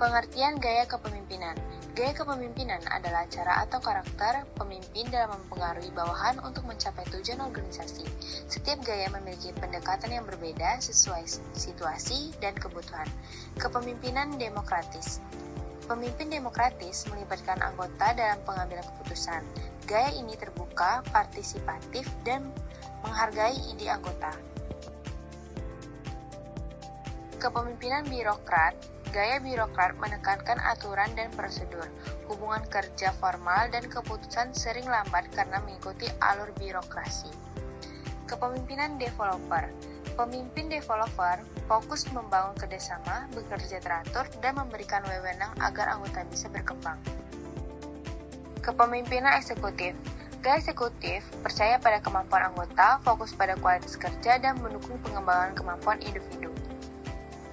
Pengertian gaya kepemimpinan. Gaya kepemimpinan adalah cara atau karakter pemimpin dalam mempengaruhi bawahan untuk mencapai tujuan organisasi. Setiap gaya memiliki pendekatan yang berbeda sesuai situasi dan kebutuhan. Kepemimpinan demokratis. Pemimpin demokratis melibatkan anggota dalam pengambilan keputusan. Gaya ini terbuka, partisipatif, dan menghargai ide anggota. Kepemimpinan birokrat. Gaya birokrat menekankan aturan dan prosedur. Hubungan kerja formal dan keputusan sering lambat karena mengikuti alur birokrasi. Kepemimpinan developer. Pemimpin developer fokus membangun kerjasama, bekerja teratur, dan memberikan wewenang agar anggota bisa berkembang. Kepemimpinan eksekutif. Gaya eksekutif percaya pada kemampuan anggota, fokus pada kualitas kerja, dan mendukung pengembangan kemampuan individu.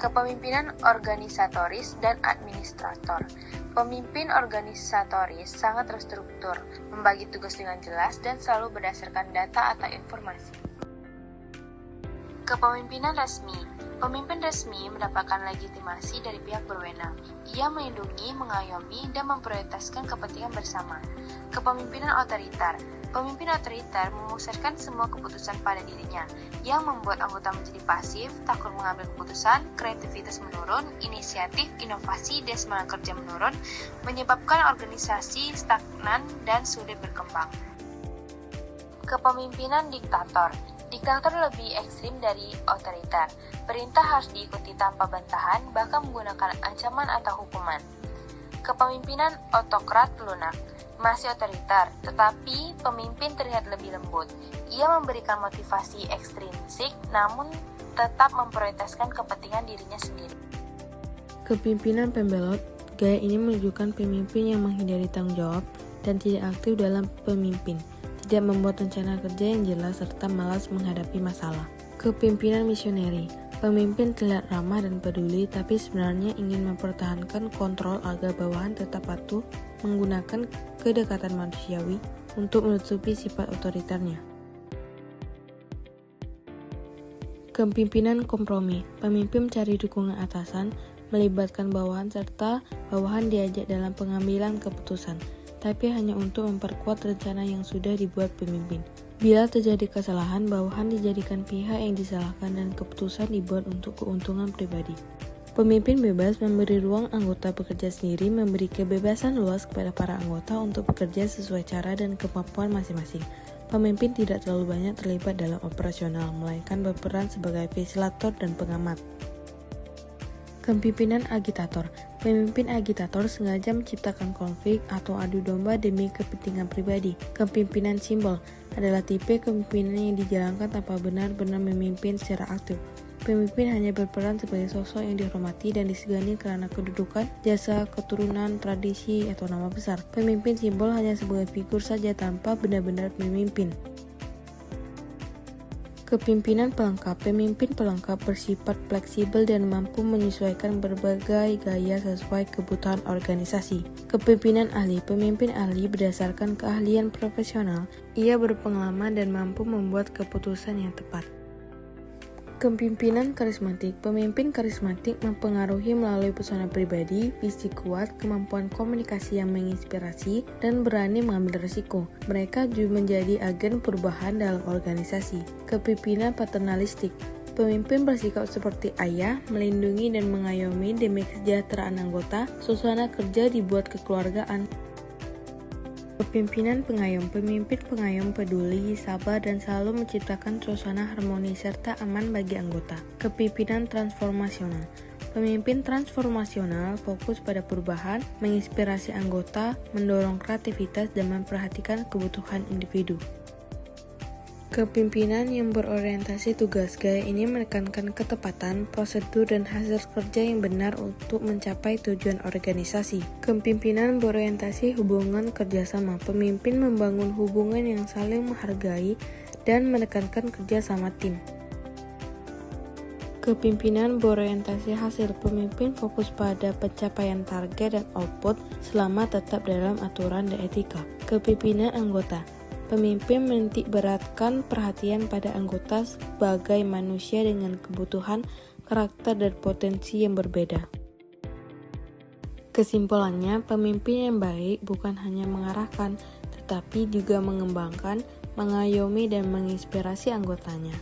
Kepemimpinan organisatoris dan administrator. Pemimpin organisatoris sangat terstruktur, membagi tugas dengan jelas dan selalu berdasarkan data atau informasi. Kepemimpinan resmi. Pemimpin resmi mendapatkan legitimasi dari pihak berwenang. Ia melindungi, mengayomi, dan memprioritaskan kepentingan bersama. Kepemimpinan otoriter. Pemimpin otoriter memusatkan semua keputusan pada dirinya, yang membuat anggota menjadi pasif, takut mengambil keputusan, kreativitas menurun, inisiatif, inovasi, dan semangat kerja menurun, menyebabkan organisasi stagnan dan sulit berkembang. Kepemimpinan diktator. Diktator lebih ekstrim dari otoriter. Perintah harus diikuti tanpa bantahan, bahkan menggunakan ancaman atau hukuman. Kepemimpinan otokrat lunak. Masih otoriter, tetapi pemimpin terlihat lebih lembut. Ia memberikan motivasi ekstrinsik, namun tetap memprioritaskan kepentingan dirinya sendiri. Kepemimpinan pembelot. Gaya ini menunjukkan pemimpin yang menghindari tanggung jawab dan tidak aktif dalam pemimpin, tidak membuat rencana kerja yang jelas serta malas menghadapi masalah. Kepemimpinan misioneri. Pemimpin terlihat ramah dan peduli, tapi sebenarnya ingin mempertahankan kontrol agar bawahan tetap patuh, menggunakan kedekatan manusiawi untuk menutupi sifat otoriternya. Kepemimpinan kompromi. Pemimpin mencari dukungan atasan, melibatkan bawahan serta bawahan diajak dalam pengambilan keputusan, tapi hanya untuk memperkuat rencana yang sudah dibuat pemimpin. Bila terjadi kesalahan, bawahan dijadikan pihak yang disalahkan dan keputusan dibuat untuk keuntungan pribadi. Pemimpin bebas memberi ruang anggota bekerja sendiri, memberi kebebasan luas kepada para anggota untuk bekerja sesuai cara dan kemampuan masing-masing. Pemimpin tidak terlalu banyak terlibat dalam operasional, melainkan berperan sebagai fasilitator dan pengamat. Kepemimpinan agitator. Pemimpin agitator sengaja menciptakan konflik atau adu domba demi kepentingan pribadi. Kepemimpinan simbol adalah tipe kepemimpinan yang dijalankan tanpa benar-benar memimpin secara aktif. Pemimpin hanya berperan sebagai sosok yang dihormati dan disegani karena kedudukan, jasa, keturunan, tradisi, atau nama besar. Pemimpin simbol hanya sebagai figur saja tanpa benar-benar memimpin. Kepemimpinan pelengkap. Pemimpin pelengkap bersifat fleksibel dan mampu menyesuaikan berbagai gaya sesuai kebutuhan organisasi. Kepemimpinan ahli. Pemimpin ahli berdasarkan keahlian profesional. Ia berpengalaman dan mampu membuat keputusan yang tepat. Kepemimpinan karismatik. Pemimpin karismatik mempengaruhi melalui pesona pribadi, visi kuat, kemampuan komunikasi yang menginspirasi, dan berani mengambil risiko. Mereka juga menjadi agen perubahan dalam organisasi. Kepemimpinan paternalistik. Pemimpin bersikap seperti ayah, melindungi dan mengayomi demi kesejahteraan anggota. Suasana kerja dibuat kekeluargaan. Kepemimpinan pengayom. Pemimpin pengayom peduli, sabar, dan selalu menciptakan suasana harmoni serta aman bagi anggota. Kepemimpinan transformasional. Pemimpin transformasional fokus pada perubahan, menginspirasi anggota, mendorong kreativitas, dan memperhatikan kebutuhan individu. Kepemimpinan yang berorientasi tugas. Gaya ini menekankan ketepatan, prosedur, dan hasil kerja yang benar untuk mencapai tujuan organisasi. Kepemimpinan berorientasi hubungan kerjasama. Pemimpin membangun hubungan yang saling menghargai dan menekankan kerja sama tim. Kepemimpinan berorientasi hasil. Pemimpin fokus pada pencapaian target dan output selama tetap dalam aturan dan etika. Kepemimpinan anggota. Pemimpin menitik beratkan perhatian pada anggota sebagai manusia dengan kebutuhan, karakter, dan potensi yang berbeda. Kesimpulannya, pemimpin yang baik bukan hanya mengarahkan, tetapi juga mengembangkan, mengayomi, dan menginspirasi anggotanya.